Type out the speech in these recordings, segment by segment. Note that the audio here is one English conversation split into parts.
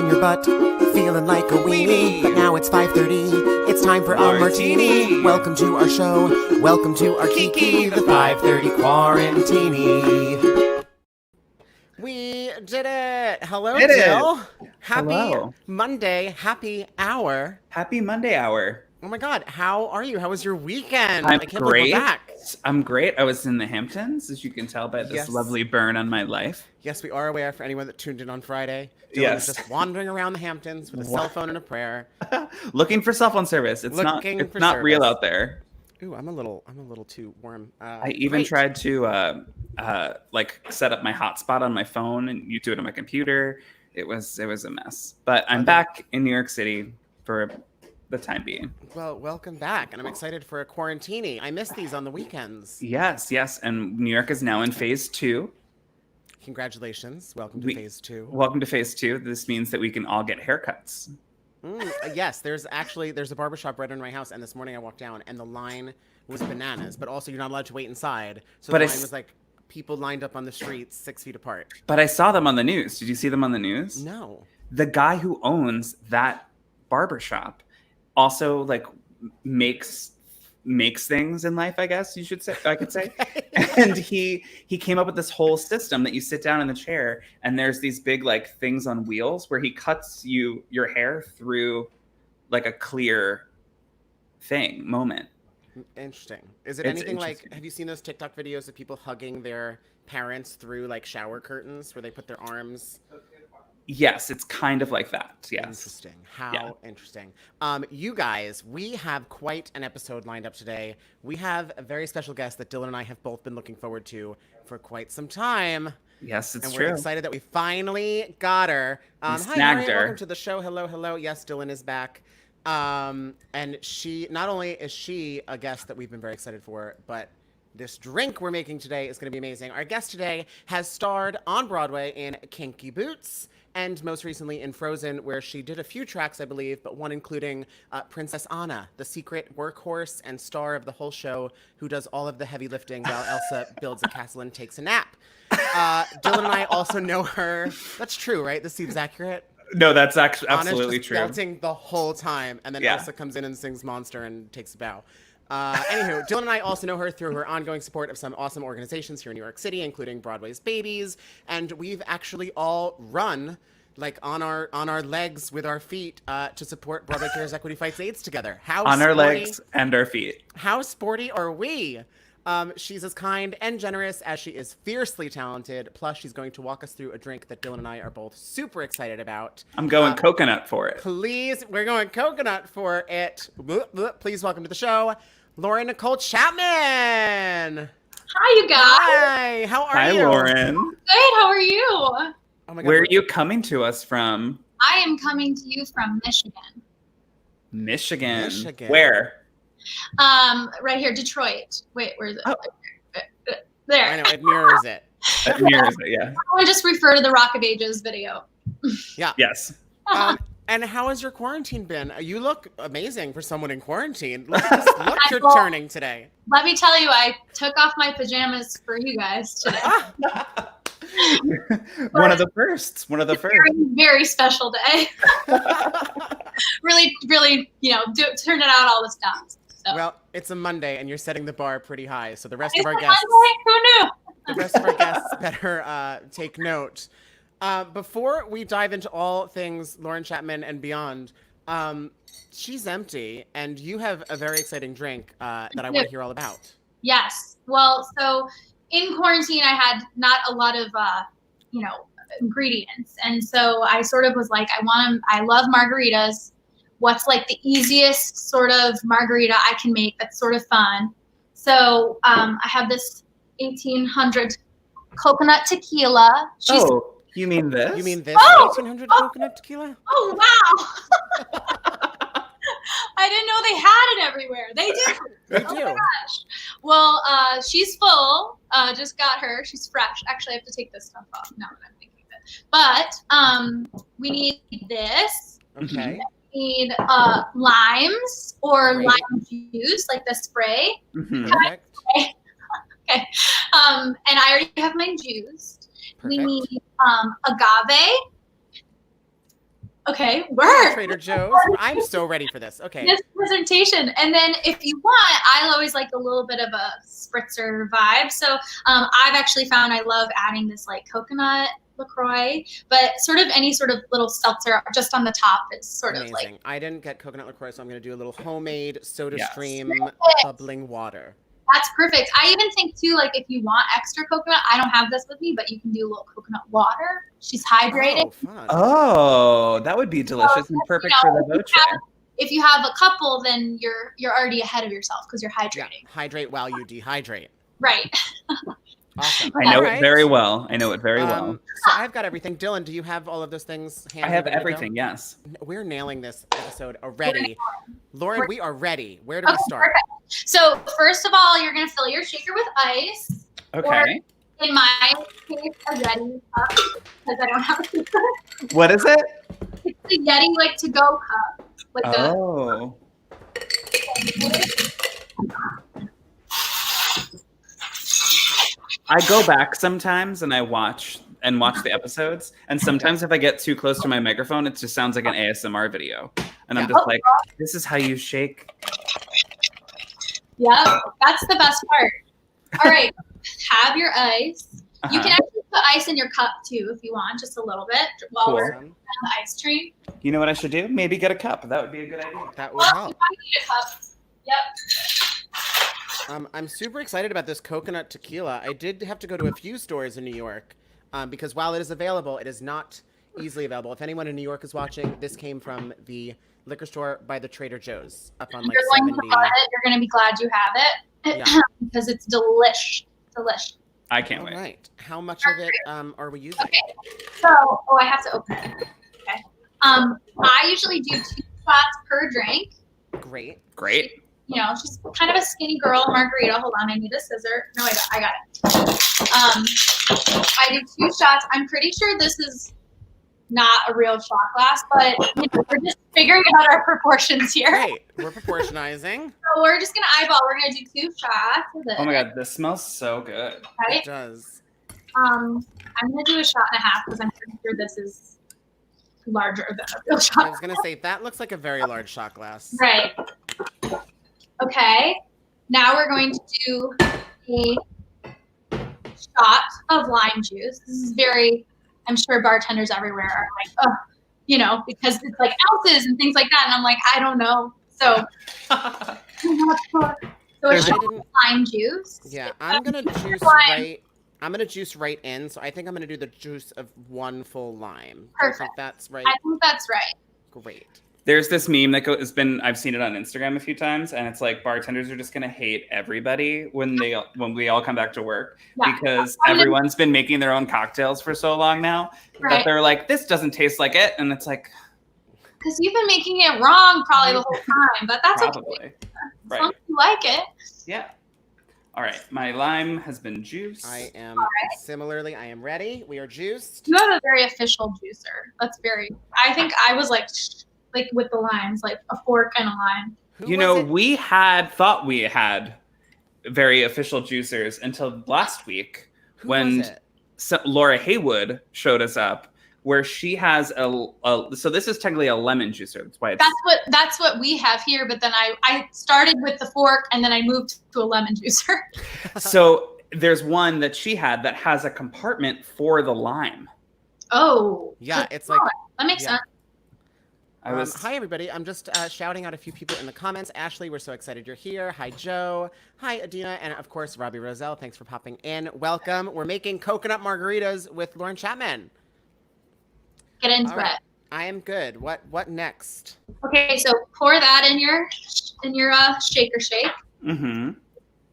on your butt, feeling like a weenie. But now it's 5:30, it's time for a martini. Welcome to our show, welcome to our Kiki, the 5:30 Quarantini. We did it! Hello, Jill. Happy Monday, happy hour. Happy Monday hour. Oh my God, how are you? How was your weekend? I'm I can't great. believe we're back. I'm great. I was in the Hamptons, as you can tell by this lovely burn on my life. Yes, we are aware for anyone that tuned in on Friday. Dylan Yes. was just wandering around the Hamptons with a cell phone and a prayer. Looking for cell phone service. It's not real out there. Ooh, I'm a little too warm. I even tried to set up my hotspot on my phone and you do it on my computer. It was a mess. But I'm back in New York City for the time being. Well, welcome back, and I'm excited for a Quarantini. I miss these on the weekends. Yes, and New York is now in phase 2. Congratulations. Welcome to phase 2. Welcome to phase 2. This means that we can all get haircuts. Yes, there's a barbershop right in my house, and this morning I walked down, and the line was bananas, but also you're not allowed to wait inside. So the line was like people lined up on the streets 6 feet apart. But I saw them on the news. Did you see them on the news? No. The guy who owns that barbershop also makes things in life, I guess I could say. And he came up with this whole system that you sit down in the chair and there's these big things on wheels where he cuts your hair through a clear moment. Interesting. Is it anything have you seen those TikTok videos of people hugging their parents through shower curtains where they put their arms? Yes, it's kind of like that. Yes. Interesting. How interesting. You guys, we have quite an episode lined up today. We have a very special guest that Dylan and I have both been looking forward to for quite some time. It's true. And we're excited that we finally got her. Hi, Lauren. Welcome to the show. Hello. Yes, Dylan is back. And she, not only is she a guest that we've been very excited for, but this drink we're making today is going to be amazing. Our guest today has starred on Broadway in Kinky Boots and most recently in Frozen, where she did a few tracks, I believe, but one including Princess Anna, the secret workhorse and star of the whole show, who does all of the heavy lifting while Elsa builds a castle and takes a nap. Dylan and I also know her. That's true, right? This seems accurate. No, that's actually absolutely Anna's just true. Belting the whole time, and then Elsa comes in and sings Monster and takes a bow. Anywho, Dylan and I also know her through her ongoing support of some awesome organizations here in New York City, including Broadway's Babies, and we've actually all run on our legs with our feet to support Broadway Cares Equity Fights AIDS together. Our legs and our feet. How sporty are we? She's as kind and generous as she is fiercely talented. Plus, she's going to walk us through a drink that Dylan and I are both super excited about. I'm going coconut for it. Please, we're going coconut for it. Please welcome to the show, Lauren Nicole Chapman. Hi, you guys. Hi, how are you? Hi, Lauren. Good, how are you? Oh my God, where are you coming to us from? I am coming to you from Michigan. Michigan. Where? Right here, Detroit. Wait, where is it? Oh. There. I know, it mirrors it. It mirrors it, yeah. I want to just refer to the Rock of Ages video. Yeah. Yes. And how has your quarantine been? You look amazing for someone in quarantine. Look at this look you're turning today. Let me tell you, I took off my pajamas for you guys today. One of the first. Very, very special day. really, turning out all the stops. So. Well, it's a Monday, and you're setting the bar pretty high. So the rest of our guests, Who knew? The rest of our guests better take note. Before we dive into all things Lauren Chapman and beyond, she's empty, and you have a very exciting drink that I want to hear all about. Yes. Well, so in quarantine, I had not a lot of, ingredients. And so I sort of was like, I love margaritas. What's the easiest sort of margarita I can make that's sort of fun? So I have this 1800 coconut tequila. You mean this? You mean this 1800 coconut tequila? Oh, wow. I didn't know they had it everywhere. They do. They do. My gosh. Well, she's full. Just got her. She's fresh. Actually, I have to take this stuff off now that I'm thinking of it. But we need this. Okay. We need limes or lime juice, like the spray. Mm-hmm. Okay. And I already have mine juiced. Perfect. We need agave. Okay, work. Trader Joe's. I'm so ready for this. Okay. This presentation. And then if you want, I always like a little bit of a spritzer vibe. So I've actually found I love adding this like coconut LaCroix, but sort of any sort of little seltzer just on the top is sort Amazing. of like. I didn't get coconut LaCroix, so I'm going to do a little homemade soda stream bubbling water. That's perfect. I even think too, like if you want extra coconut, I don't have this with me, but you can do a little coconut water. She's hydrated. Oh, fun. Oh, that would be delicious and perfect for the voce. If you have a couple, then you're already ahead of yourself because you're hydrating. Yeah, hydrate while you dehydrate. Right. Awesome. I know it very well. I know it very well. So I've got everything. Dylan, do you have all of those things handy? I have everything, yes. We're nailing this episode already. Lauren, we are ready. Where do we start? Perfect. So first of all, you're going to fill your shaker with ice. Okay. Or in my case, a Yeti cup, because I don't have a shaker. What is it? It's the Yeti like to go cup. Like oh. I go back sometimes and I watch the episodes, and sometimes if I get too close to my microphone, it just sounds like an ASMR video, and I'm just like, this is how you shake. Yeah, that's the best part. All right, have your ice. You can actually put ice in your cup too if you want, just a little bit while we're on the ice train. You know what I should do? Maybe get a cup. That would be a good idea. That would help. You might need a cup. Yep. I'm super excited about this coconut tequila. I did have to go to a few stores in New York because while it is available, it is not easily available. If anyone in New York is watching, this came from the liquor store by the Trader Joe's up on like 70. You're going to be glad you have it because it's delish. I can't wait. All right. How much of it are we using? Okay. So, I have to open it. Okay. I usually do 2 shots per drink. Great. You know, she's kind of a skinny girl, margarita. Hold on, I need a scissor. No, I got it. I do 2 shots. I'm pretty sure this is not a real shot glass, but we're just figuring out our proportions here. Great. We're proportionizing. So we're just gonna eyeball. We're gonna do 2 shots of this. Oh my god, this smells so good. Right? It does. I'm gonna do 1.5 shots because I'm pretty sure this is larger than a real shot. I was gonna say that looks like a very large shot glass. Right. Okay. Now we're going to do a shot of lime juice. This is very, I'm sure bartenders everywhere are like, oh, you know, because it's like ounces and things like that. And I'm like, I don't know. So, a shot of lime juice. Yeah, I'm gonna juice right in. So I think I'm gonna do the juice of 1 full lime. Perfect. I think that's right. I think that's right. Great. There's this meme that has been, I've seen it on Instagram a few times, and it's like bartenders are just gonna hate everybody when we all come back to work because everyone's been making their own cocktails for so long now that they're like, this doesn't taste like it, and it's like, because you've been making it wrong probably the whole time, but that's okay. As long as you like it. Yeah. All right, my lime has been juiced. I am similarly. I am ready. We are juiced. You have a very official juicer. I think I was like with the limes, like a fork and a lime. We thought we had very official juicers until last week when Laura Haywood showed us up, where she has so this is technically a lemon juicer. That's why that's what we have here. But then I started with the fork and then I moved to a lemon juicer. So there's one that she had that has a compartment for the lime. Oh, yeah, it's like that makes sense. Hi, everybody. I'm just shouting out a few people in the comments. Ashley, we're so excited you're here. Hi, Joe. Hi, Adina. And, of course, Robbie Roselle. Thanks for popping in. Welcome. We're making coconut margaritas with Lauren Chapman. Get into it. I am good. What next? Okay, so pour that in your shaker shake. Mm-hmm.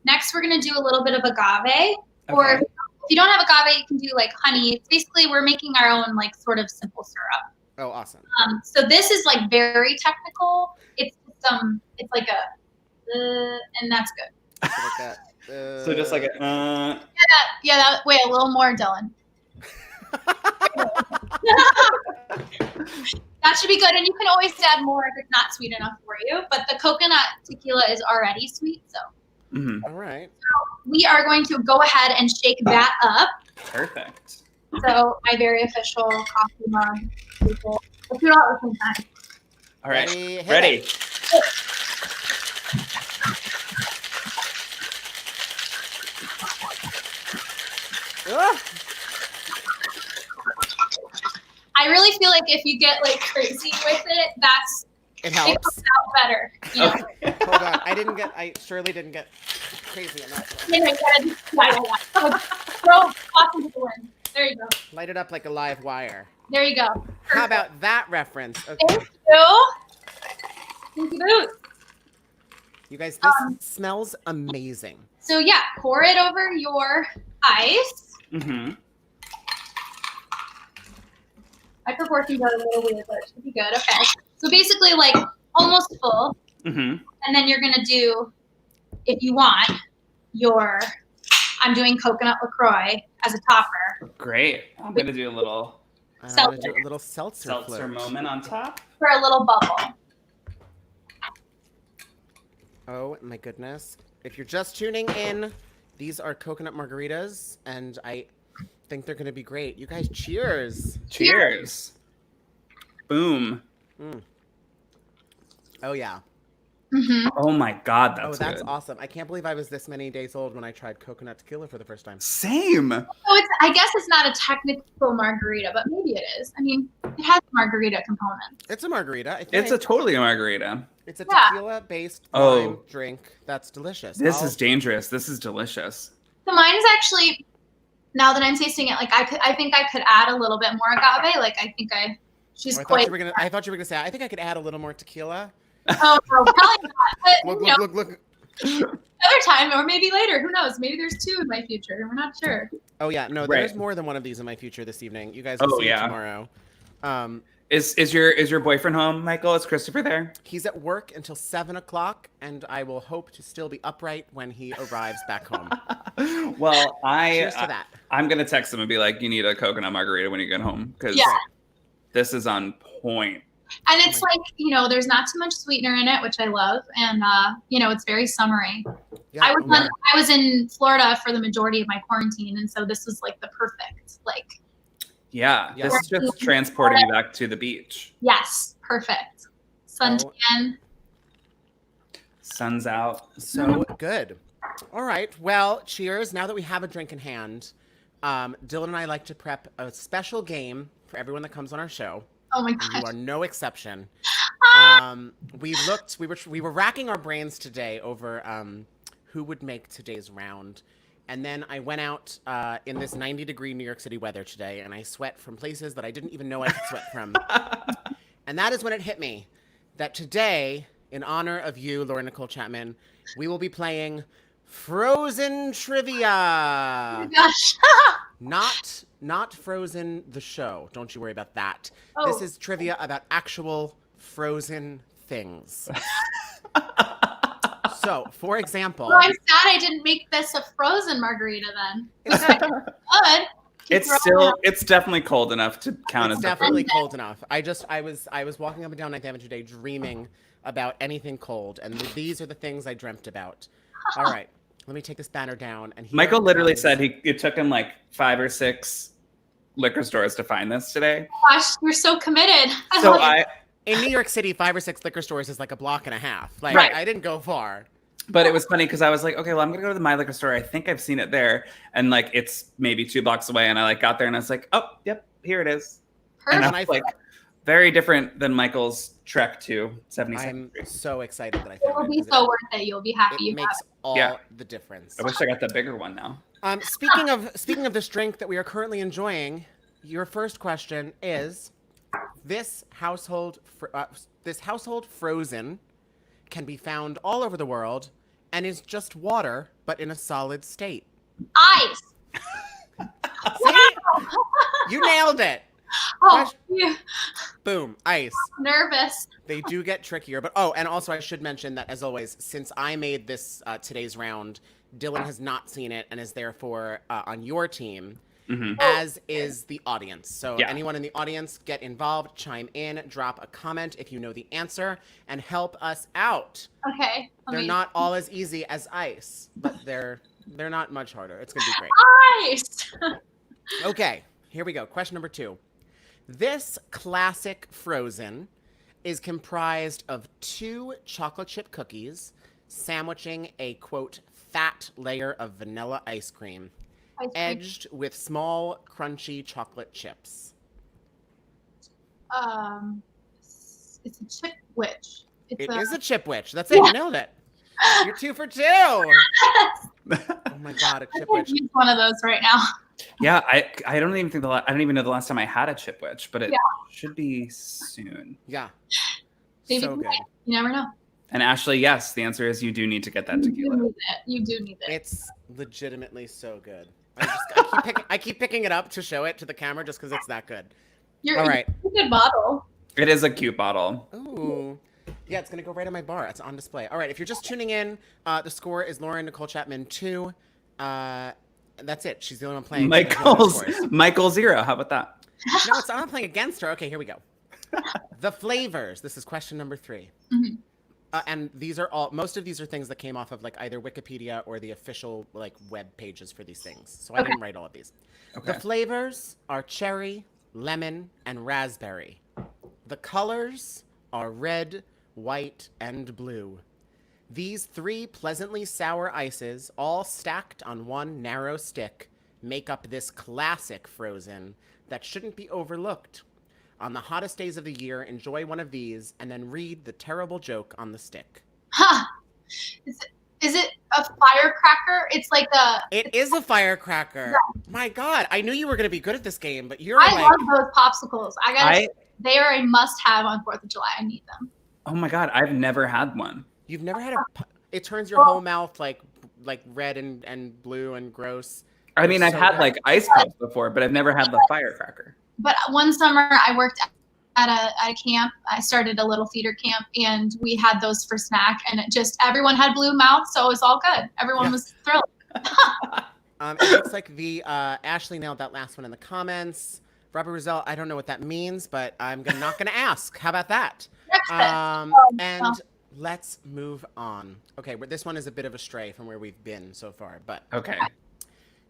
Next, we're going to do a little bit of agave. Okay. Or if you don't have agave, you can do, like, honey. It's basically, we're making our own, like, sort of simple syrup. Oh, awesome. So this is like very technical. It's just, it's like a, and that's good. So, like that, so just like a, Yeah, wait, a little more, Dylan. That should be good. And you can always add more if it's not sweet enough for you. But the coconut tequila is already sweet, so. Mm-hmm. All right. So we are going to go ahead and shake that up. Perfect. So my very official coffee mug. Let's do it all at the same time. All right. Ready? Ready. I really feel like if you get like crazy with it, It it helps. comes out better. You know? Okay. Hold on. I surely didn't get crazy enough. You know, you gotta throw caution to the wind. There you go. Light it up like a live wire. There you go. How about that reference? Okay. Thank you. Kinky Boots. You guys, this smells amazing. So yeah, pour it over your ice. Mm-hmm. My proportions are a little weird, but it should be good. Okay. So basically, like almost full, Mm-hmm. and then you're gonna do, if you want, I'm doing coconut LaCroix as a topper Great. I'm gonna do a little And I'm gonna do a little seltzer float. moment on top. for a little bubble. Oh my goodness. If you're just tuning in, these are coconut margaritas, and I think they're gonna be great. You guys, cheers. Cheers. Boom. Oh yeah. Mm-hmm. Oh my God, that's that's good. awesome. I can't believe I was this many days old when I tried coconut tequila for the first time. Same. So I guess it's not a technical margarita, but maybe it is. I mean, it has margarita components. It's a margarita. I think It's a totally a margarita. It's a Yeah. tequila-based Oh. lime drink that's delicious. This is dangerous. This is delicious. So mine is actually, now that I'm tasting it, like I think I could add a little bit more agave. Like she's I quite. thought you were gonna say. I think I could add a little more tequila. Oh no, probably not. But Look. another time, or maybe later. Who knows? Maybe there's two in my future. We're not sure. Oh yeah, no, Right. there's more than one of these in my future this evening. You guys will Oh, see yeah. it tomorrow. Is your boyfriend home, Michael? Is Christopher there? He's at work until 7 o'clock, and I will hope to still be upright when he arrives back home. Well, Cheers to that. I'm gonna text him and be like, "You need a coconut margarita when you get home because Yeah. this is on point." And it's like, there's not too much sweetener in it, which I love, and it's very summery. Yeah, I was in Florida for the majority of my quarantine, and so this was like the perfect, like, Yeah, Yes. this is just transporting you back to the beach. yes, perfect. Suntan. Sun's out. so good. All right, well, cheers. Now that we have a drink in hand, Dylan and I like to prep a special game for everyone that comes on our show. Oh my You gosh. are no exception. We were racking our brains today over who would make today's round. And then I went out in this 90-degree New York City weather today, and I sweat from places that I didn't even know I could sweat from. And that is when it hit me that today, in honor of you, Lauren Nicole Chapman, we will be playing Frozen Trivia. Gosh. Not Frozen the show. Don't you worry about that. Oh. This is trivia about actual frozen things. So, for example, Well, I'm sad I didn't make this a frozen margarita then. it's, Good. It's definitely cold enough to count it's as definitely cold enough. I was walking up and down 9th Avenue today dreaming about anything cold, and these are the things I dreamt about. All right, let me take this banner down. And here Michael literally comes- said it took him like 5 or 6 liquor stores to find this today. Gosh, you're so committed. So love it. in New York City, 5 or 6 liquor stores is like a block and a half. Like Right. I didn't go far. But it was funny because I was like, okay, well, I'm gonna go to the My Liquor store. I think I've seen it there, and like it's maybe 2 blocks away. And I like got there, and I was like, oh, yep, here it is. And Perfect. I was like, very different than Michael's trek to 72nd I'm Street. so excited that I It found will it. be 'cause so worth it. You'll be happy it you have makes all Yeah. the difference. I wish I got the bigger one now. Speaking of this drink that we are currently enjoying, your first question is: this household frozen can be found all over the world and is just water, but in a solid state. ice. See? You nailed it. Oh, yeah. Boom, ice. Nervous. They do get trickier, but and also I should mention that, as always, since I made this today's round, Dylan has not seen it and is therefore on your team, as is the audience. So Yeah. anyone in the audience, get involved, chime in, drop a comment if you know the answer, and help us out. Okay. They're not all as easy as ice, but they're not much harder. It's gonna be great. Ice. Okay, here we go. Question number 2. This classic Frozen is comprised of 2 chocolate chip cookies sandwiching a, quote, fat layer of vanilla ice cream, edged with small, crunchy chocolate chips. It's a chip witch. It is a chip witch. That's it. You nailed it. You're 2 for 2. Oh my God, a chip witch. Use one of those right now. Yeah, I don't even think I don't even know the last time I had a chip witch, but it should be soon. Yeah. Maybe so good. You never know. And Ashley, yes, the answer is you do need to get that tequila. You do need it. It's legitimately so good. I keep picking it up to show it to the camera just because it's that good. All right. It's a good bottle. It is a cute bottle. Ooh. Yeah, it's going to go right on my bar. It's on display. All right, if you're just tuning in, the score is Lauren Nicole Chapman 2. That's it. She's the only one playing. Michael 0. How about that? No, I'm not playing against her. Okay, here we go. The flavors. This is question number 3. Mm-hmm. And most of these are things that came off of like either Wikipedia or the official like web pages for these things. So I didn't write all of these. Okay. The flavors are cherry, lemon, and raspberry. The colors are red, white, and blue. These 3 pleasantly sour ices, all stacked on one narrow stick, make up this classic Frozen that shouldn't be overlooked. On the hottest days of the year, enjoy one of these and then read the terrible joke on the stick. Huh. Is it a firecracker? It's like It is a firecracker. Yeah. My God, I knew you were going to be good at this game, but I love those popsicles. They are a must-have on 4th of July. I need them. Oh my God, I've never had one. You've never had it turns your whole mouth like red and blue and gross. I mean, I've had like ice pops before, but I've never had the firecracker. But one summer I worked at a camp. I started a little theater camp, and we had those for snack, and everyone had blue mouth, so it was all good. Everyone was thrilled. It looks like Ashley nailed that last one in the comments. Robert Rizal, I don't know what that means, but I'm not going to ask. How about that? Let's move on. Okay, this one is a bit of a stray from where we've been so far, but okay.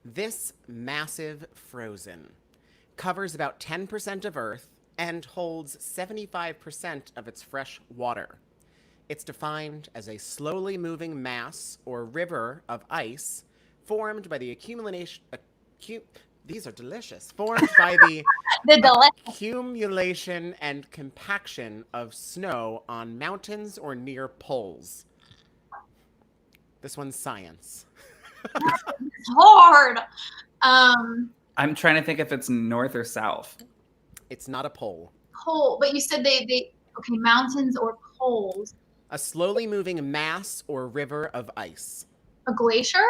This massive Frozen covers about 10% of Earth and holds 75% of its fresh water. It's defined as a slowly moving mass or river of ice formed by the accumulation. These are delicious. Formed by the accumulation and compaction of snow on mountains or near poles. This one's science. It's hard. I'm trying to think if it's north or south. It's not a pole. Pole, but you said they mountains or poles. A slowly moving mass or river of ice. A glacier?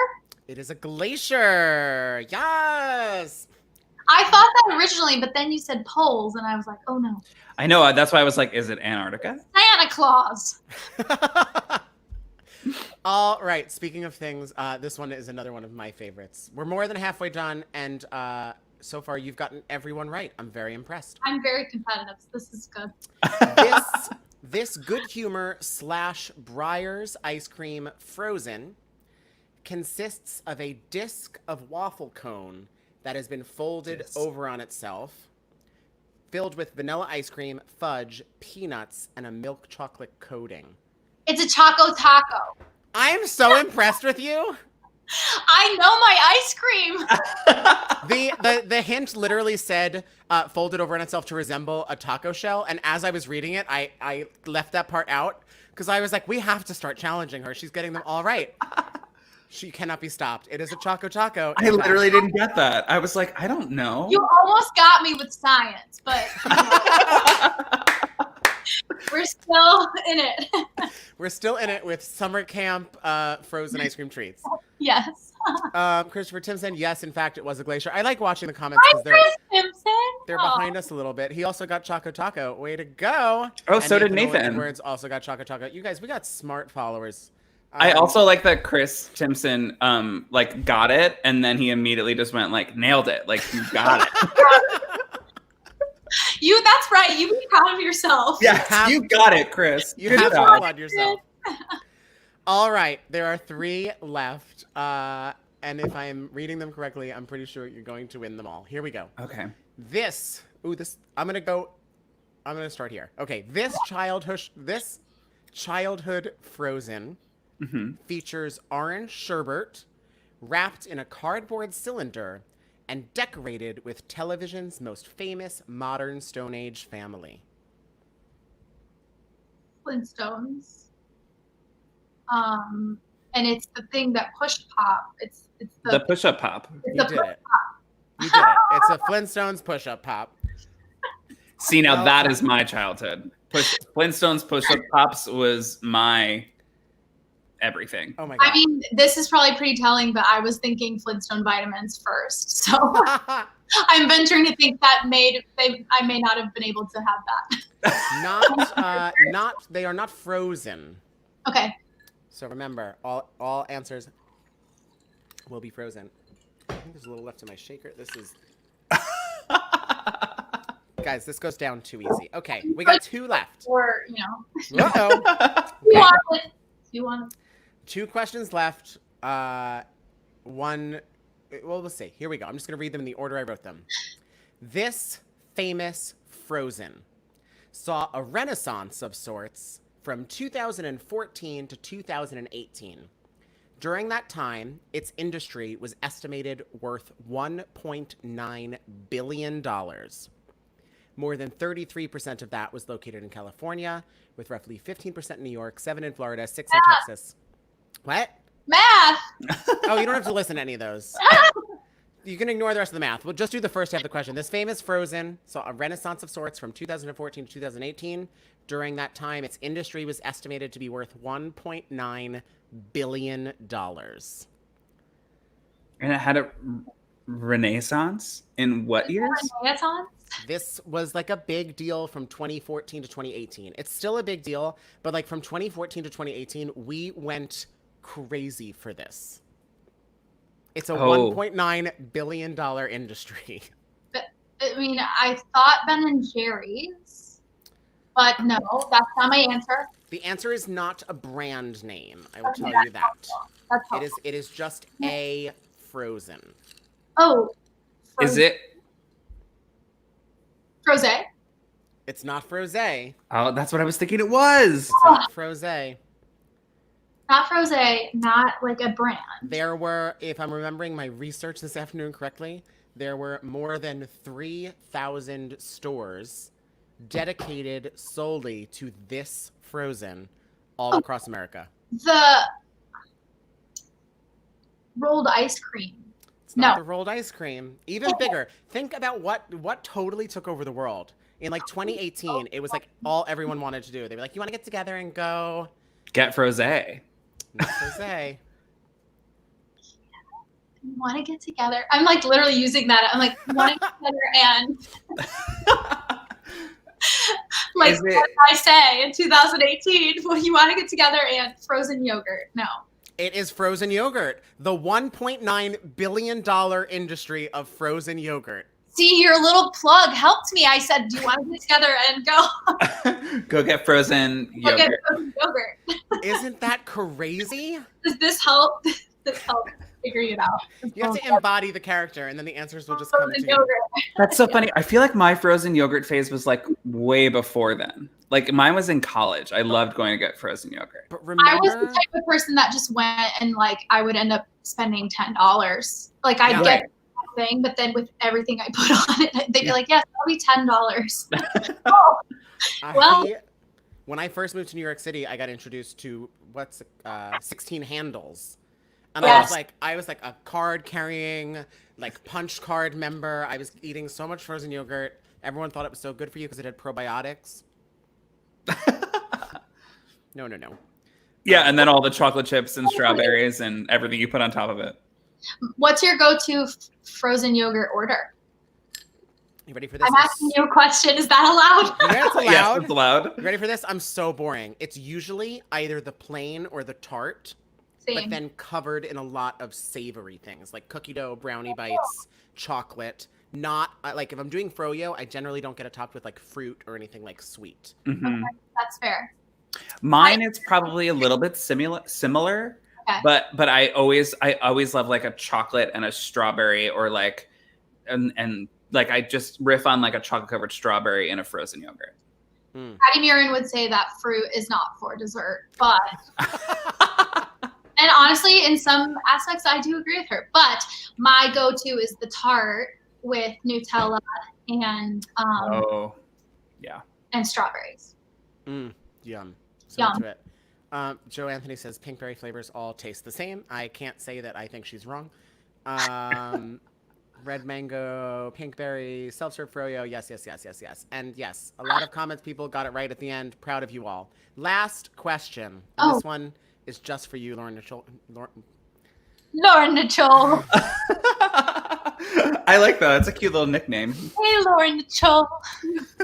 It is a glacier. Yes. I thought that originally, but then you said poles, and I was like, oh no. I know. That's why I was like, is it Antarctica? Santa Claus. All right. Speaking of things, this one is another one of my favorites. We're more than halfway done, and so far you've gotten everyone right. I'm very impressed. I'm very competitive. This is good. This good humor / Breyers ice cream Frozen consists of a disc of waffle cone that has been folded over on itself, filled with vanilla ice cream, fudge, peanuts, and a milk chocolate coating. It's a Choco Taco. I am so impressed with you. I know my ice cream. The hint literally said folded over on itself to resemble a taco shell. And as I was reading it, I left that part out because I was like, we have to start challenging her. She's getting them all right. She cannot be stopped. It is a Choco Taco. I literally didn't get that. I was like, I don't know. You almost got me with science, but we're still in it. We're still in it with summer camp frozen ice cream treats. Yes. Christopher Timpson, yes, in fact, it was a glacier. I like watching the comments because they're behind us a little bit. He also got Choco Taco. Way to go. Oh, and so did Nathan. Words also got Choco Taco. You guys, we got smart followers. I also like that Chris Timpson got it, and then he immediately just went nailed it. You got it. That's right. You be proud of yourself. Yeah, you got it, Chris. You have to applaud yourself. All right, there are 3 left, and if I'm reading them correctly, I'm pretty sure you're going to win them all. Here we go. Okay. This Ooh, I'm gonna start here. Okay, this childhood Frozen features orange sherbet wrapped in a cardboard cylinder and decorated with television's most famous modern Stone Age family. Flintstones. And it's the thing that push pop. It's the push-up pop. You did it. You did it. It's a Flintstones push-up pop. See, now that is my childhood. Flintstones push-up pops was my everything. Oh my God. I mean, this is probably pretty telling, but I was thinking Flintstone vitamins first. So I'm venturing to think that I may not have been able to have that. They are not frozen. Okay. So remember, all answers will be frozen. I think there's a little left in my shaker. This is... Guys, this goes down too easy. Okay, we got 2 left. Or, Uh-oh. Okay. You want it? 2 questions left. One... Well, let's see. Here we go. I'm just going to read them in the order I wrote them. This famous Frozen saw a renaissance of sorts from 2014 to 2018. During that time, its industry was estimated worth $1.9 billion. More than 33% of that was located in California, with roughly 15% in New York, 7 in Florida, 6 in Texas. What? Math! Oh, you don't have to listen to any of those. You can ignore the rest of the math. We'll just do the first half of the question. This famous Frozen saw a renaissance of sorts from 2014 to 2018. During that time, its industry was estimated to be worth $1.9 billion. And it had a renaissance in what years? Renaissance? This was like a big deal from 2014 to 2018. It's still a big deal, but like from 2014 to 2018, we went crazy for this. It's a $1.9 billion industry. I mean, I thought Ben and Jerry's, but no, that's not my answer. The answer is not a brand name. I will tell you that. That's helpful. It is just a Frozen. Oh. Is it? Frosé? It's not Frosé. Oh, that's what I was thinking it was. It's not Frosé. Not Frosé, not like a brand. There were, if I'm remembering my research this afternoon correctly, there were more than 3,000 stores dedicated solely to this Frozen all across America. The rolled ice cream. It's not the rolled ice cream. Even bigger. Think about what totally took over the world. In like 2018, it was like all everyone wanted to do. They were like, you want to get together and go... Get Frosé. Not Frosé. Want to get together. I'm like literally using that. I'm like, want to get together and... like what I say in 2018, well, you want to get together and frozen yogurt. No. It is frozen yogurt. The $1.9 billion industry of frozen yogurt. See, your little plug helped me. I said, do you want to get together and go? Go get frozen yogurt. Go get frozen yogurt. Isn't that crazy? Does this help? Does this help figuring it out? You have to embody the character, and then the answers will just come to you. That's so funny. I feel like my frozen yogurt phase was like way before then. Like mine was in college. I loved going to get frozen yogurt. But remember, I was the type of person that just went and like I would end up spending $10. Like I'd get thing, but then with everything I put on it, they'd be like, yes, that'll be $10. Oh. When I first moved to New York City, I got introduced to 16 handles. And I was like a card carrying, like punch card member. I was eating so much frozen yogurt. Everyone thought it was so good for you because it had probiotics. No. Yeah, and then all the chocolate chips and strawberries and everything you put on top of it. What's your go-to frozen yogurt order? You ready for this? I'm asking you a question. Is that allowed? Yeah, it's allowed. Yes, it's allowed. You ready for this? I'm so boring. It's usually either the plain or the tart, but then covered in a lot of savory things like cookie dough, brownie bites, chocolate. Not like if I'm doing froyo, I generally don't get it topped with like fruit or anything like sweet. Mm-hmm. Okay, that's fair. Mine is probably a little bit similar, okay. but I always love like a chocolate and a strawberry or like and like I just riff on like a chocolate covered strawberry in a frozen yogurt. Patty Murin would say that fruit is not for dessert, but and honestly, in some aspects, I do agree with her. But my go-to is the tart with Nutella and and strawberries. Yum. So Yum. into it. Joe Anthony says pink berry flavors all taste the same. I can't say that I think she's wrong. Red mango, pink berry, self-serve froyo. Yes. And yes, a lot of comments. People got it right at the end. Proud of you all. Last question. And this one is just for you, Lauren Nicole. Lauren Nicole. I like that. It's a cute little nickname. Hey, Lauren Nicole.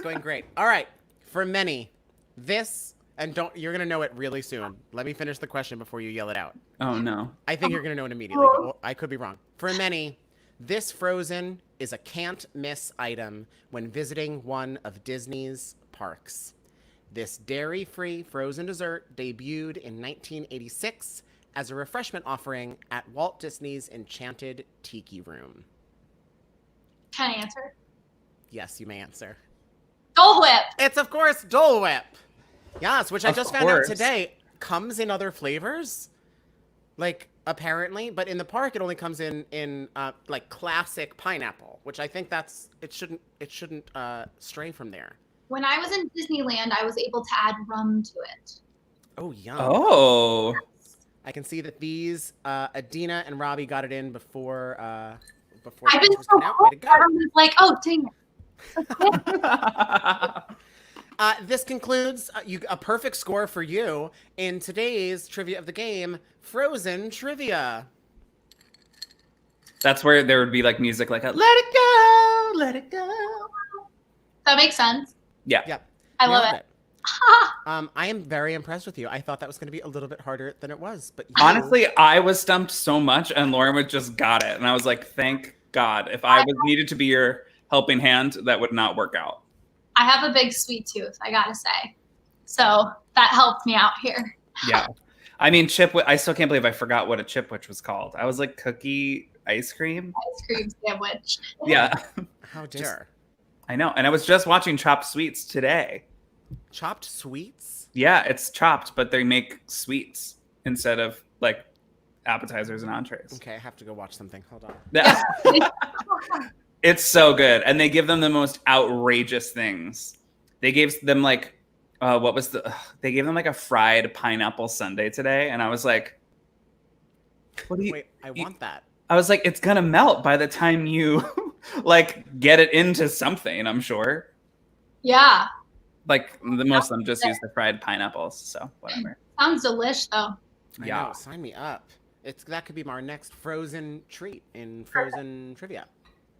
Going great. All right. For many, this, and you're going to know it really soon. Let me finish the question before you yell it out. Oh, no. I think you're going to know it immediately, but I could be wrong. For many, this Frozen is a can't miss item when visiting one of Disney's parks. This dairy-free frozen dessert debuted in 1986 as a refreshment offering at Walt Disney's Enchanted Tiki Room. Can I answer? Yes, you may answer. Dole Whip. It's, of course, Dole Whip. Yes, which I just found out course. today comes in other flavors. Like, apparently. But in the park, it only comes in like, classic pineapple, which I think it shouldn't stray from there. When I was in Disneyland, I was able to add rum to it. Oh, yum. Oh. I can see that these, Adina and Robbie got it in before I've been so close. Way to go. I was like, oh, dang it. This concludes a perfect score for you in today's trivia of the game, Frozen Trivia. That's where there would be like music like a let it go, let it go. That makes sense. Yeah. Yep. I love it. I am very impressed with you. I thought that was going to be a little bit harder than it was, but Honestly, I was stumped so much, and Lauren would just got it, and I was like, "Thank God!" If I was needed to be your helping hand, that would not work out. I have a big sweet tooth, I gotta say, so that helped me out here. Yeah, I mean, I still can't believe I forgot what a chipwich was called. I was like cookie ice cream. Ice cream sandwich. Yeah. How dare! I know, and I was just watching Chopped Sweets today. Chopped sweets? Yeah, it's chopped, but they make sweets instead of like appetizers and entrees. Okay, I have to go watch something. Hold on. Yeah. It's so good, and they give them the most outrageous things. They gave them like, they gave them like a fried pineapple sundae today, and I was like, "What do you?" Wait, I want that. I was like, "It's gonna melt by the time you like get it into something." I'm sure. Yeah. Like most of them just use the fried pineapples, so whatever. Sounds delish though. I know, sign me up. That could be our next Frozen treat in Frozen Trivia.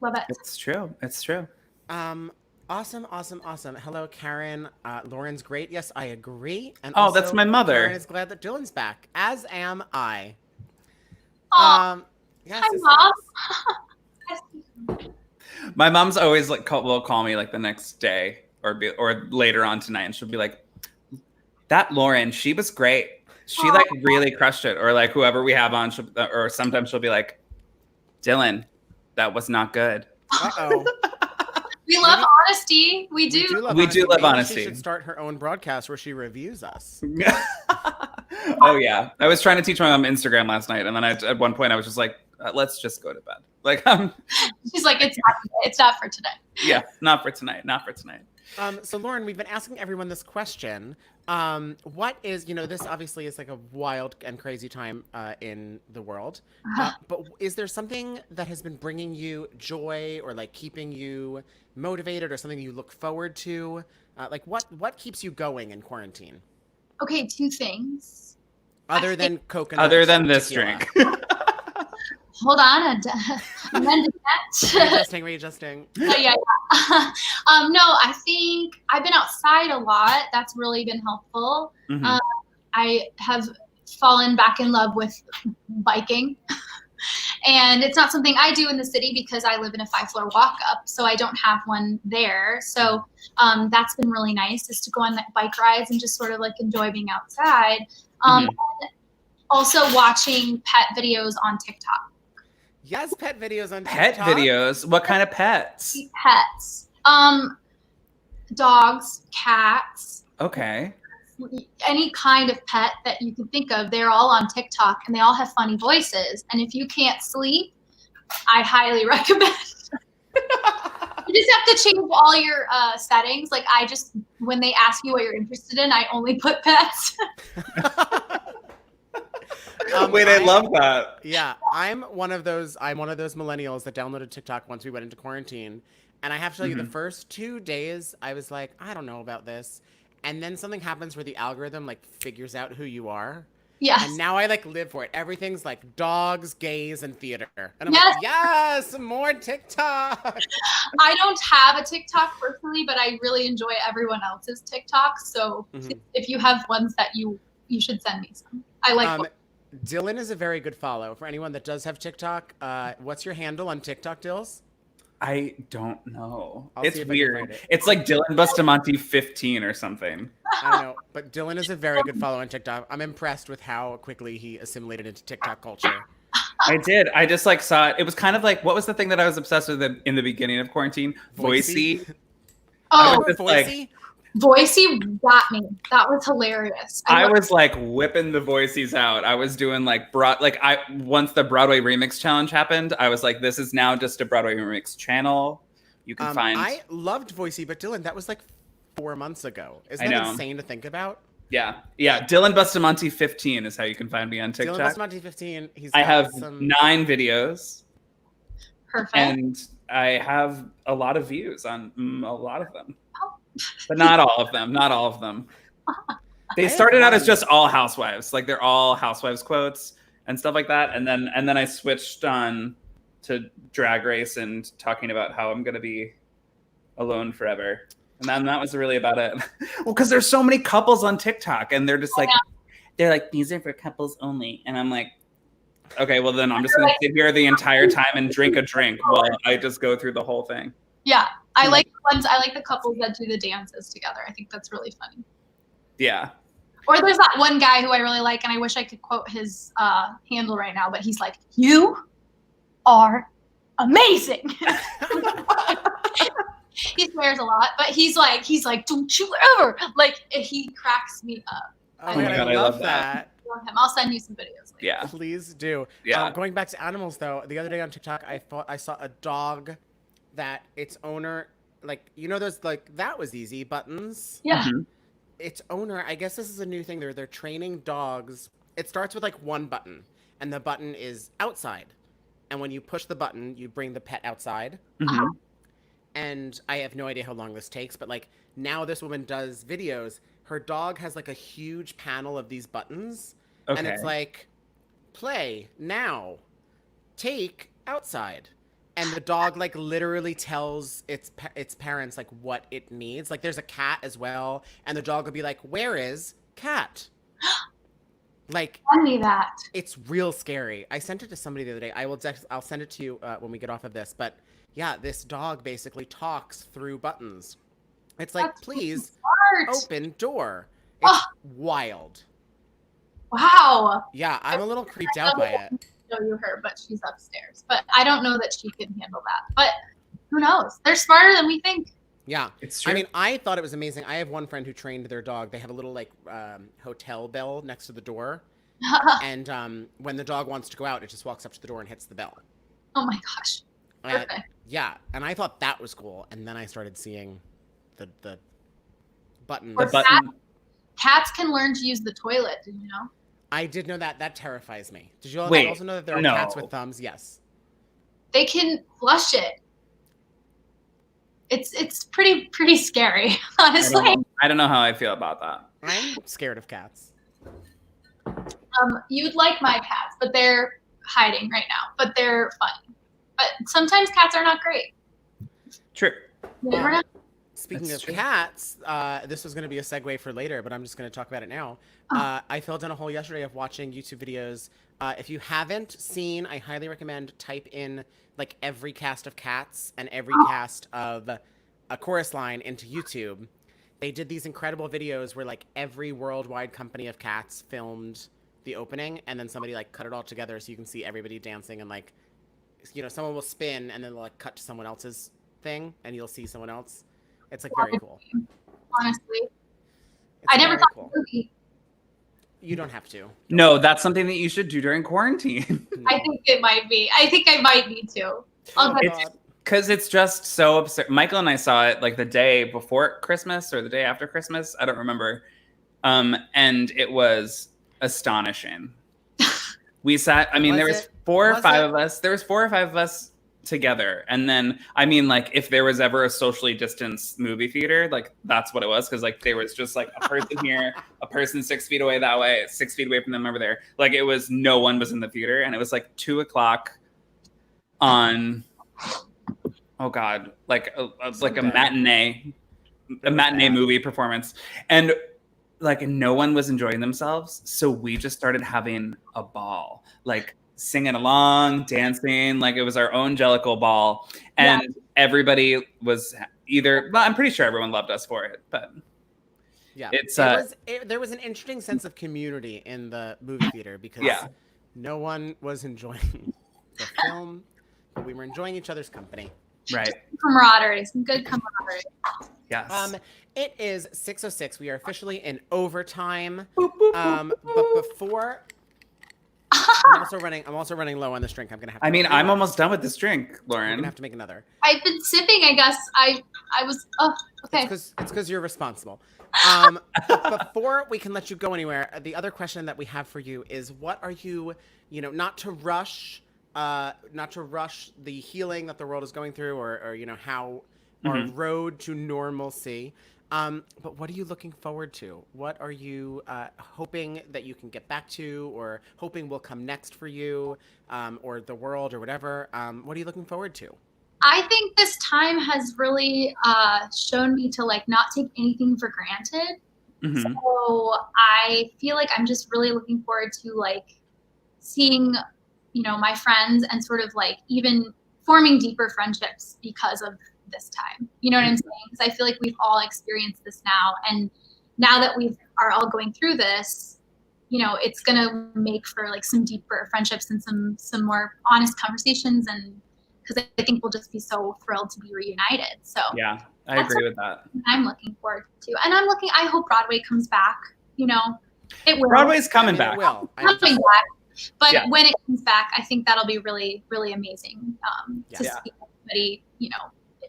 Love it. It's true. It's true. Awesome. Hello, Karen. Lauren's great. Yes, I agree. And also, that's my mother. Karen is glad that Dylan's back, as am I. Yes, Hi, Mom. My mom's always like will call me like the next day or later on tonight, and she'll be like, "That Lauren, she was great. She like really crushed it." Or like whoever we have on, or sometimes she'll be like, "Dylan, that was not good." Uh-oh. We love honesty. We do. We do love honesty. She should start her own broadcast where she reviews us. Oh yeah, I was trying to teach my mom Instagram last night, and then at one point I was just like, "Let's just go to bed." Like, she's like, "It's not for today." Yeah, not for tonight. Not for tonight. So Lauren, we've been asking everyone this question. What is, this obviously is like a wild and crazy time in the world, but is there something that has been bringing you joy or like keeping you motivated or something you look forward to? Like what keeps you going in quarantine? Okay, two things. Other than coconut. Other than this tequila. drink. Hold on, amending that. Readjusting. Yeah. No, I think I've been outside a lot. That's really been helpful. Mm-hmm. I have fallen back in love with biking. And it's not something I do in the city because I live in a 5-floor walk-up, so I don't have one there. So that's been really nice, is to go on bike rides and just sort of like enjoy being outside. And also watching pet videos on TikTok. Yes, pet videos on Pet TikTok. videos? What kind of pets? Pets. Dogs, cats. Okay. Any kind of pet that you can think of, they're all on TikTok and they all have funny voices. And if you can't sleep, I highly recommend. You just have to change all your settings. Like when they ask you what you're interested in, I only put pets. Wait, I love that. Yeah, I'm one of those millennials that downloaded TikTok once we went into quarantine. And I have to tell you, the first 2 days, I was like, I don't know about this. And then something happens where the algorithm like figures out who you are. Yes. And now I like live for it. Everything's like dogs, gays, and theater. And I'm like, yes, more TikTok. I don't have a TikTok personally, but I really enjoy everyone else's TikTok. So if you have ones that you should send me some. I like Dylan is a very good follow. For anyone that does have TikTok, what's your handle on TikTok, Dills? I don't know. I'll it's weird. It's like Dylan Bustamante 15 or something. I don't know, but Dylan is a very good follow on TikTok. I'm impressed with how quickly he assimilated into TikTok culture. I did. I just like saw it. It was kind of like, what was the thing that I was obsessed with in the beginning of quarantine? Voicey. Oh, Voicey? Voicey got me. That was hilarious. I was like whipping the Voiceys out. I was doing like once the Broadway Remix Challenge happened, I was like, this is now just a Broadway Remix channel. You can find. I loved Voicey, but Dylan, that was like 4 months ago. Isn't that insane to think about? Yeah. Dylan Bustamante 15 is how you can find me on TikTok. Dylan Bustamante 15. I have 9 videos. Perfect. And I have a lot of views on a lot of them. But not all of them. Not all of them. They started out as just all housewives. Like they're all housewives quotes and stuff like that. And then I switched on to Drag Race and talking about how I'm gonna be alone forever. And then that was really about it. Well, because there's so many couples on TikTok and they're just like they're like, these are for couples only. And I'm like, okay, well then I'm just gonna sit here the entire time and drink a drink while I just go through the whole thing. Yeah. I like the couples that do the dances together. I think that's really funny. Yeah. Or there's that one guy who I really like, and I wish I could quote his handle right now, but he's like, "You are amazing." He swears a lot, but he's like, "Don't you ever!" Like he cracks me up. Oh my God, I love that. I'll send you some videos later. Yeah, please do. Yeah. Going back to animals though, the other day on TikTok, I saw a dog that its owner, like, you know, those like that was easy buttons. Yeah. Its owner, I guess this is a new thing. They're training dogs. It starts with like one button, and the button is outside. And when you push the button, you bring the pet outside. And I have no idea how long this takes, but like now this woman does videos. Her dog has like a huge panel of these buttons. Okay. And it's like, play now, take outside. And the dog like literally tells its parents like what it needs. Like there's a cat as well, and the dog will be like, "Where is cat?" Like, tell me that. It's real scary. I sent it to somebody the other day. I'll send it to you when we get off of this. But yeah, this dog basically talks through buttons. It's like, that's please open door. It's wild. Wow. Yeah, I'm a little creeped out by it. Show you her, but she's upstairs. But I don't know that she can handle that. But who knows? They're smarter than we think. Yeah, it's true. I mean, I thought it was amazing. I have one friend who trained their dog. They have a little like hotel bell next to the door, and when the dog wants to go out, it just walks up to the door and hits the bell. Oh my gosh! Perfect. Yeah, and I thought that was cool. And then I started seeing the button. Cats can learn to use the toilet. Did you know? I did know that. That terrifies me. Did you also know that there are cats with thumbs? Yes. They can flush it. It's pretty scary, honestly. I don't know how I feel about that. I'm scared of cats. You'd like my cats, but they're hiding right now. But they're fun. But sometimes cats are not great. True. You never know. Speaking of cats, this was going to be a segue for later, but I'm just going to talk about it now. I fell down a hole yesterday of watching YouTube videos. If you haven't seen, I highly recommend type in like every cast of Cats and every cast of A Chorus Line into YouTube. They did these incredible videos where like every worldwide company of Cats filmed the opening, and then somebody like cut it all together so you can see everybody dancing and like someone will spin and then they'll like cut to someone else's thing and you'll see someone else. It's like very cool. Honestly, It's I never very thought cool. movie. You don't have to. No, that's something that you should do during quarantine. No. I think it might be. I think I might need to. Oh, God. Because it's just so absurd. Michael and I saw it like the day before Christmas or the day after Christmas. I don't remember. And it was astonishing. We sat, there was 4 or 5 of us. There was 4 or 5 of us together. And then, like if there was ever a socially distanced movie theater, like that's what it was. Because like there was just like a person here, a person 6 feet away that way, 6 feet away from them over there. Like it was, no one was in the theater. And it was like 2:00 on, oh God, like a matinee movie performance. And like no one was enjoying themselves. So we just started having a ball, like singing along, dancing, like it was our own Jellicle ball. And everybody was I'm pretty sure everyone loved us for it, but yeah, it's there was an interesting sense of community in the movie theater because no one was enjoying the film, but we were enjoying each other's company. Right. Camaraderie, some good camaraderie. Yes. It is 6:06. We are officially in overtime. Boop, boop, But before, I'm also running low on this drink. I'm gonna have to. I'm almost done with this drink, Lauren. I'm gonna have to make another. I've been sipping. I guess I was. Oh, okay. It's because you're responsible. Before we can let you go anywhere, the other question that we have for you is, what are you, not to rush the healing that the world is going through, or how our road to normalcy. But what are you looking forward to? What are you hoping that you can get back to, or hoping will come next for you, or the world, or whatever? What are you looking forward to? I think this time has really shown me to like not take anything for granted. Mm-hmm. So I feel like I'm just really looking forward to like seeing, my friends and sort of like even forming deeper friendships because of this time. You know what I'm saying? Because I feel like we've all experienced this now, and now that we are all going through this, it's gonna make for like some deeper friendships and some more honest conversations, and because I think we'll just be so thrilled to be reunited. So yeah, I agree with that. I'm looking forward to, and I hope Broadway comes back. It will. Broadway's coming back. It will. Coming back. But when it comes back, I think that'll be really, really amazing to see everybody,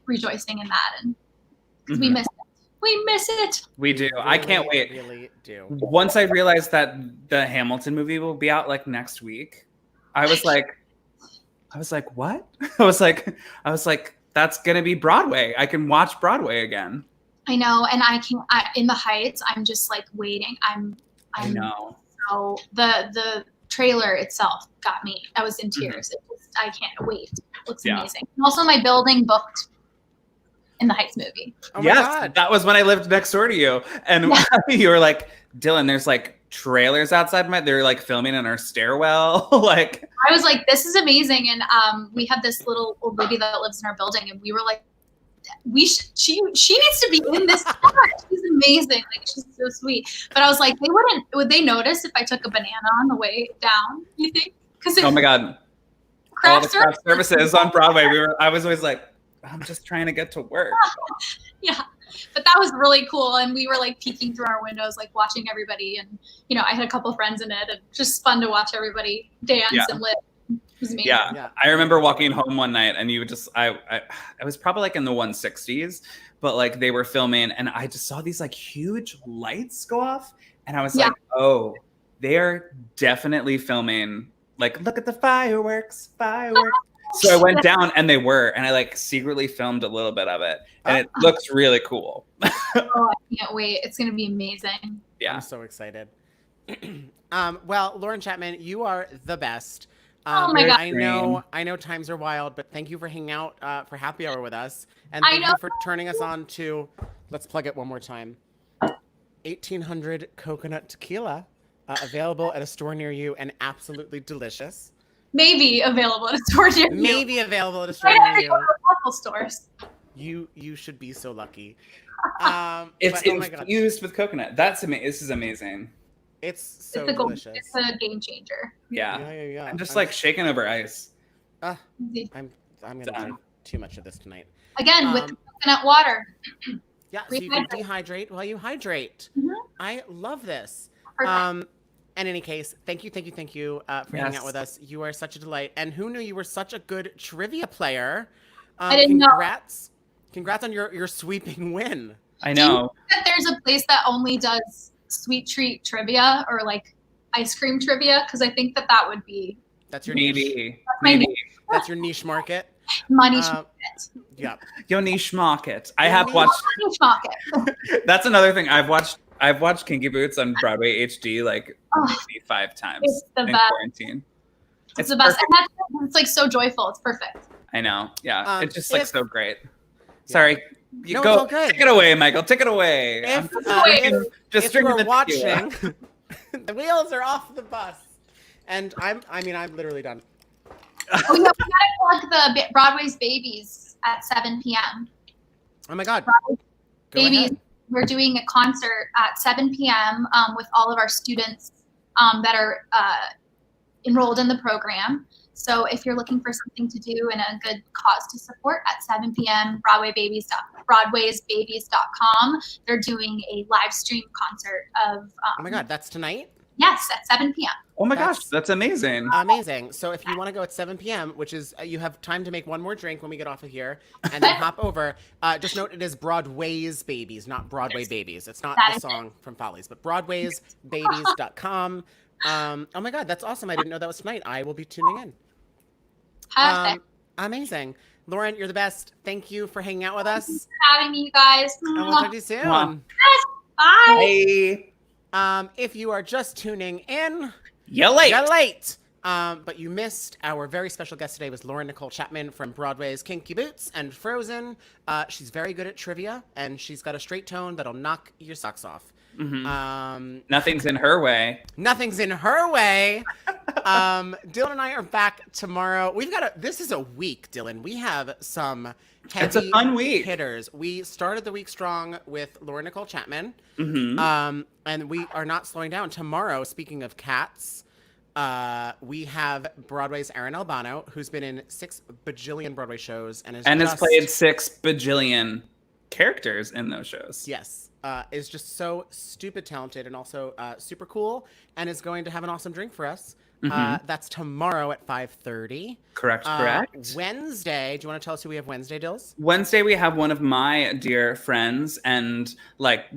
rejoicing in that, and because we miss it. We miss it. We do. Really, I can't wait. Really do. Once I realized that the Hamilton movie will be out like next week, I was like, what? I was like, that's gonna be Broadway. I can watch Broadway again. I know, and in the Heights, I'm just like waiting. I know. So the trailer itself got me. I was in tears. I can't wait. It looks amazing. And also, my building booked in the Heights movie. Oh my God. That was when I lived next door to you, and you were like, Dylan, there's like trailers outside they're like filming in our stairwell. Like, I was like, this is amazing, and we have this little old lady that lives in our building, and we were like, she needs to be in this part. She's amazing. Like, she's so sweet. But I was like, would they notice if I took a banana on the way down, you think? Oh my God. All the craft services on Broadway. I was always like, I'm just trying to get to work. Yeah. But that was really cool. And we were like peeking through our windows, like watching everybody. And, I had a couple friends in it, and just fun to watch everybody dance and live. It was amazing. Yeah. I remember walking home one night, and you would just, I was probably like in the 160s, but like they were filming, and I just saw these like huge lights go off, and I was like, oh, they are definitely filming. Like, look at the fireworks. So I went down, and they were, and I like secretly filmed a little bit of it, and it looks really cool. Oh, I can't wait. It's going to be amazing. Yeah. I'm so excited. Well, Lauren Chapman, you are the best. Oh my God. I know times are wild, but thank you for hanging out for happy hour with us. And thank you for turning us on to, let's plug it one more time, 1800 Coconut Tequila, available at a store near you and absolutely delicious. Maybe available at a store near you. Maybe available at a store near you. Local stores. You should be so lucky. It's infused with coconut. That's amazing. This is amazing. It's so delicious. It's a game changer. Yeah. I'm just like shaking over ice. I'm gonna drink too much of this tonight. Again, with coconut water. Yeah, so you can dehydrate while you hydrate. I love this. Perfect. In any case, thank you for hanging out with us. You are such a delight. And who knew you were such a good trivia player? I didn't know. Congrats on your sweeping win. I know. Do you think that there's a place that only does sweet treat trivia or like ice cream trivia? Because I think that would be. That's your niche. Maybe. That's your niche market. My niche market. Yeah. Your niche market. I have watched. Niche market. That's another thing. I've watched Kinky Boots on Broadway HD like maybe 5 times in quarantine. It's the best. And it's like so joyful. It's perfect. I know. Yeah. It's just like so great. Yeah. Sorry. It's all good. Take it away, Michael. Take it away. If you're watching, the wheels are off the bus. And I'm literally done. Oh, yeah, we gotta plug the Broadway's Babies at 7 p.m. Oh my God. Babies. We're doing a concert at 7 p.m. With all of our students that are enrolled in the program. So if you're looking for something to do and a good cause to support at 7 p.m., Broadwaysbabies.com, they're doing a live stream concert of. Oh my God, that's tonight? Yes, at 7 p.m. Oh my gosh, that's amazing. Amazing. So if you want to go at 7 p.m., which is, you have time to make one more drink when we get off of here and then hop over. Just note it is Broadway's Babies, not Broadway Babies. It's not the song from Follies, but Broadwaysbabies.com. Oh my God, that's awesome. I didn't know that was tonight. I will be tuning in. Amazing. Lauren, you're the best. Thank you for hanging out with us. Thanks for having me, you guys. And we'll talk to you soon. Yes, bye. Bye. If you are just tuning in, you're late. But you missed our very special guest today was Lauren Nicole Chapman from Broadway's Kinky Boots and Frozen. She's very good at trivia, and she's got a straight tone that'll knock your socks off. Nothing's in her way. Nothing's in her way. Dylan and I are back tomorrow. This is a week, Dylan. We have some heavy it's a fun week. Hitters. We started the week strong with Lauren Nicole Chapman. And we are not slowing down. Tomorrow, speaking of cats, we have Broadway's Erin Albano, who's been in 6 bajillion Broadway shows and has played 6 bajillion characters in those shows. Yes. Is just so stupid talented and also super cool, and is going to have an awesome drink for us. That's tomorrow at 5:30. Correct. Wednesday. Do you want to tell us who we have Wednesday, Dills? Wednesday we have one of my dear friends and like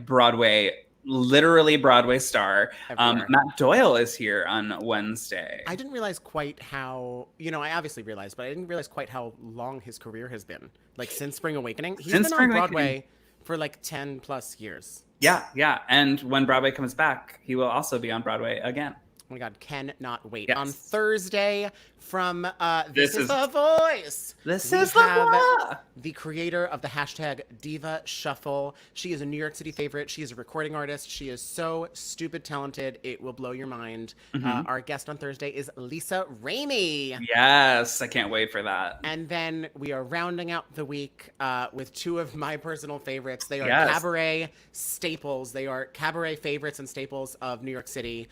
Broadway, literally Broadway star. Matt Doyle is here on Wednesday. I didn't realize quite how, I obviously realized, but I didn't realize quite how long his career has been. Like since Spring Awakening. He's been on Broadway for like 10 plus years. Yeah. And when Broadway comes back, he will also be on Broadway again. Oh my God, cannot wait. Yes. On Thursday from This is the Voice. This is the the creator of the hashtag Diva Shuffle. She is a New York City favorite. She is a recording artist. She is so stupid talented. It will blow your mind. Our guest on Thursday is Lisa Ramey. Yes, I can't wait for that. And then we are rounding out the week with 2 of my personal favorites. They are cabaret staples. They are cabaret favorites and staples of New York City.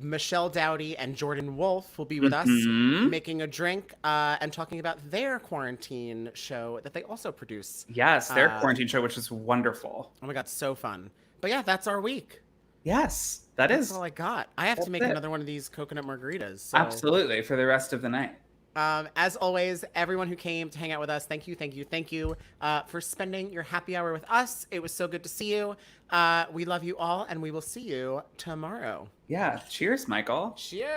Michelle Dowdy and Jordan Wolfe will be with us, making a drink and talking about their quarantine show that they also produce. Yes, their quarantine show, which is wonderful. Oh my God, so fun. But yeah, that's our week. Yes, that's all I got. I have to make another one of these coconut margaritas. So. Absolutely, for the rest of the night. As always, everyone who came to hang out with us, thank you for spending your happy hour with us. It was so good to see you. We love you all, and we will see you tomorrow. Yeah, cheers, Michael. Cheers.